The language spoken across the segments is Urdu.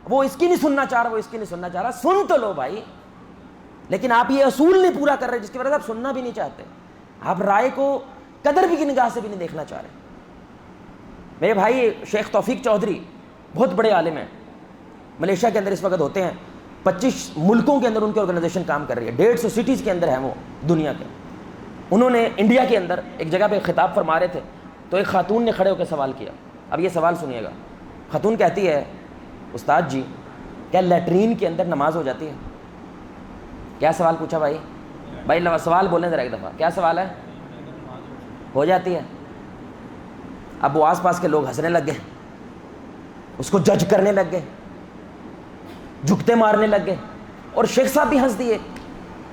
وہ اس کی نہیں سننا چاہ رہا، وہ اس کی نہیں سننا چاہ رہا، سن تو لو بھائی. لیکن آپ یہ اصول نہیں پورا کر رہے جس کی وجہ سے آپ سننا بھی نہیں چاہتے. آپ رائے کو قدر بھی کی نگاہ سے بھی نہیں دیکھنا چاہ رہے. میرے بھائی شیخ توفیق چودھری بہت بڑے عالم ہیں، ملیشیا کے اندر اس وقت ہوتے ہیں، 25 ملکوں کے اندر ان کی آرگنائزیشن کام کر رہی ہے، 150 سٹیز کے اندر ہیں وہ دنیا کے. انہوں نے انڈیا کے اندر ایک جگہ پہ خطاب فرما رہے تھے تو ایک خاتون نے کھڑے ہو کے سوال کیا. اب یہ سوال سنیے گا. خاتون کہتی ہے استاد جی کیا لیٹرین کے اندر نماز ہو جاتی ہے؟ کیا سوال پوچھا بھائی؟ سوال بولیں ذرا ایک دفعہ، کیا سوال ہے؟ ہو جاتی ہے. اب وہ آس پاس کے لوگ ہنسنے لگ گئے، اس کو جج کرنے لگ گئے، جھکتے مارنے لگ گئے، اور شیخ صاحب بھی ہنس دیے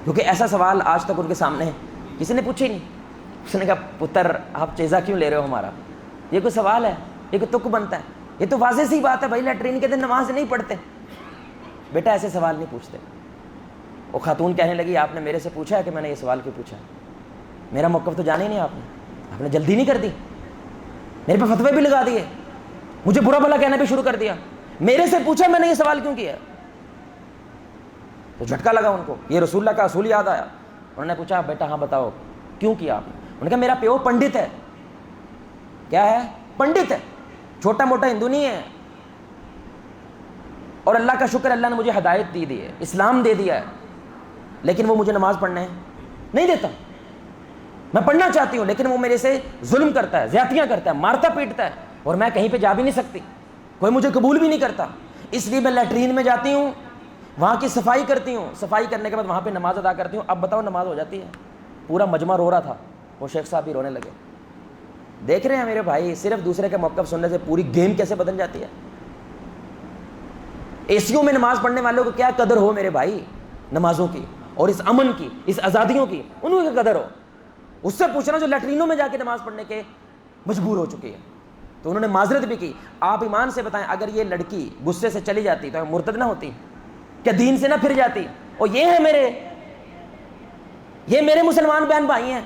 کیونکہ ایسا سوال آج تک ان کے سامنے کسی نے پوچھا ہی نہیں. اس نے کہا پتر آپ چیزا کیوں لے رہے ہو ہمارا؟ یہ کوئی سوال ہے؟ یہ کوئی تک بنتا ہے؟ یہ تو واضح سی بات ہے بھائی، لیٹرین کے دن نماز نہیں پڑھتے. بیٹا ایسے سوال نہیں پوچھتے. وہ خاتون کہنے لگی آپ نے میرے سے پوچھا ہے کہ میں نے یہ سوال کیوں پوچھا؟ میرا موقف تو جانا ہی نہیں آپ نے جلدی نہیں کر دی، میرے پہ فتوے بھی لگا دیے، مجھے برا بھلا کہنا بھی شروع کر دیا. میرے سے پوچھا میں نے یہ سوال کیوں کیا؟ تو جھٹکا لگا ان کو، یہ رسول اللہ کا اصول یاد آیا. انہوں نے پوچھا بیٹا ہاں بتاؤ کیوں کیا آپ نے؟ انہوں نے کہا میرا پیو پنڈت ہے. کیا ہے؟ پنڈت ہے، چھوٹا موٹا ہندو نہیں ہے. اور اللہ کا شکر اللہ نے مجھے ہدایت دی ہے، اسلام دے دیا ہے، لیکن وہ مجھے نماز پڑھنے نہیں دیتا. میں پڑھنا چاہتی ہوں لیکن وہ میرے سے ظلم کرتا ہے، زیادتیاں کرتا ہے، مارتا پیٹتا ہے، اور میں کہیں پہ جا بھی نہیں سکتی، کوئی مجھے قبول بھی نہیں کرتا. اس لیے میں لیٹرین میں جاتی ہوں، وہاں کی صفائی کرتی ہوں، صفائی کرنے کے بعد وہاں پہ نماز ادا کرتی ہوں. اب بتاؤ نماز ہو جاتی ہے؟ پورا مجمع رو رہا تھا، وہ شیخ صاحب بھی رونے لگے. دیکھ رہے ہیں میرے بھائی صرف دوسرے کا موقف سننے سے پوری گیم کیسے بدل جاتی ہے. اے سیوں میں نماز پڑھنے والوں کو کیا قدر ہو میرے بھائی نمازوں کی، اور اس امن کی، اس آزادیوں کی، انہوں کی قدر ہو. اس سے پوچھنا جو لیٹرینوں میں جا کے نماز پڑھنے کے مجبور ہو چکی ہے. تو انہوں نے معذرت بھی کی. آپ ایمان سے بتائیں اگر یہ لڑکی غصے سے چلی جاتی تو مرتد نہ ہوتی؟ کیا دین سے نہ پھر جاتی؟ اور یہ میرے مسلمان بہن بھائی ہیں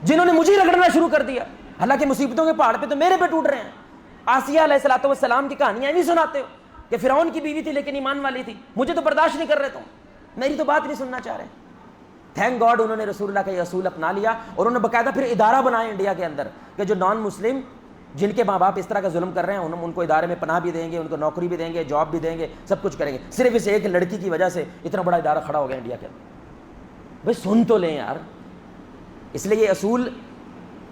جنہوں نے مجھے رگڑنا شروع کر دیا. حالانکہ مصیبتوں کے پہاڑ پہ تو میرے پہ ٹوٹ رہے ہیں. آسیہ علیہ السلام کی کہانیاں نہیں سناتے ہو کہ فرعون کی بیوی تھی لیکن ایمان والی تھی، مجھے تو برداشت نہیں کر رہے، تم میری تو بات نہیں سننا چاہ رہے. تھینک گاڈ انہوں نے رسول اللہ کا یہ اصول اپنا لیا، اور انہوں نے باقاعدہ پھر ادارہ بنایا انڈیا کے اندر کہ جو نان مسلم جن کے ماں باپ اس طرح کا ظلم کر رہے ہیں ان کو ادارے میں پناہ بھی دیں گے، ان کو نوکری بھی دیں گے، جاب بھی دیں گے، سب کچھ کریں گے. صرف اس ایک لڑکی کی وجہ سے اتنا بڑا ادارہ کھڑا ہو گیا انڈیا کے اندر. بھائی سن تو لیں یار. اس لیے یہ اصول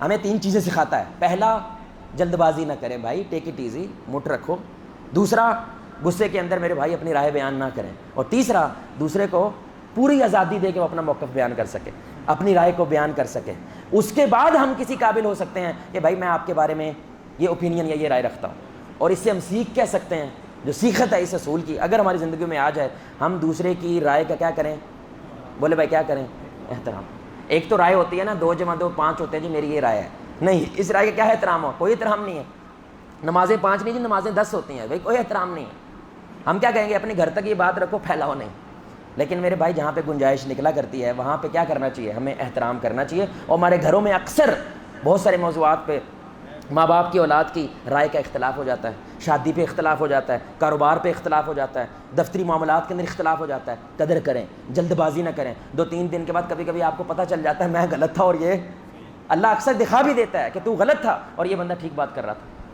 ہمیں 3 چیزیں سکھاتا ہے. پہلا، جلد بازی نہ کریں بھائی، ٹیک اٹ ایزی، مٹ رکھو. دوسرا، غصے کے اندر میرے بھائی اپنی رائے بیان نہ کریں. اور تیسرا، دوسرے کو پوری آزادی دے کے وہ اپنا موقف بیان کر سکے، اپنی رائے کو بیان کر سکے. اس کے بعد ہم کسی قابل ہو سکتے ہیں کہ بھائی میں آپ کے بارے میں یہ اوپینین یا یہ رائے رکھتا ہوں. اور اس سے ہم سیکھ کہہ سکتے ہیں، جو سیکھت ہے اس اصول کی اگر ہماری زندگی میں آ جائے، ہم دوسرے کی رائے کا کیا کریں؟ بولے بھائی کیا کریں؟ احترام. ایک تو رائے ہوتی ہے نا 2 + 2 = 5 ہوتے ہیں جی میری یہ رائے ہے، نہیں، اس رائے کا کیا ہے احترام ہو؟ کوئی احترام نہیں ہے. نمازیں 5 نہیں جی، نمازیں 10 ہوتی ہیں، بھائی کوئی احترام نہیں ہے. ہم کیا کہیں گے؟ اپنے گھر تک یہ بات رکھو، پھیلاؤ نہیں. لیکن میرے بھائی جہاں پہ گنجائش نکلا کرتی ہے وہاں پہ کیا کرنا چاہیے؟ ہمیں احترام کرنا چاہیے. اور ہمارے گھروں میں اکثر بہت سارے موضوعات پہ ماں باپ کی اولاد کی رائے کا اختلاف ہو جاتا ہے، شادی پہ اختلاف ہو جاتا ہے، کاروبار پہ اختلاف ہو جاتا ہے، دفتری معاملات کے اندر اختلاف ہو جاتا ہے. قدر کریں، جلد بازی نہ کریں. 2-3 دن کے بعد کبھی کبھی آپ کو پتہ چل جاتا ہے میں غلط تھا، اور یہ اللہ اکثر دکھا بھی دیتا ہے کہ تو غلط تھا اور یہ بندہ ٹھیک بات کر رہا تھا.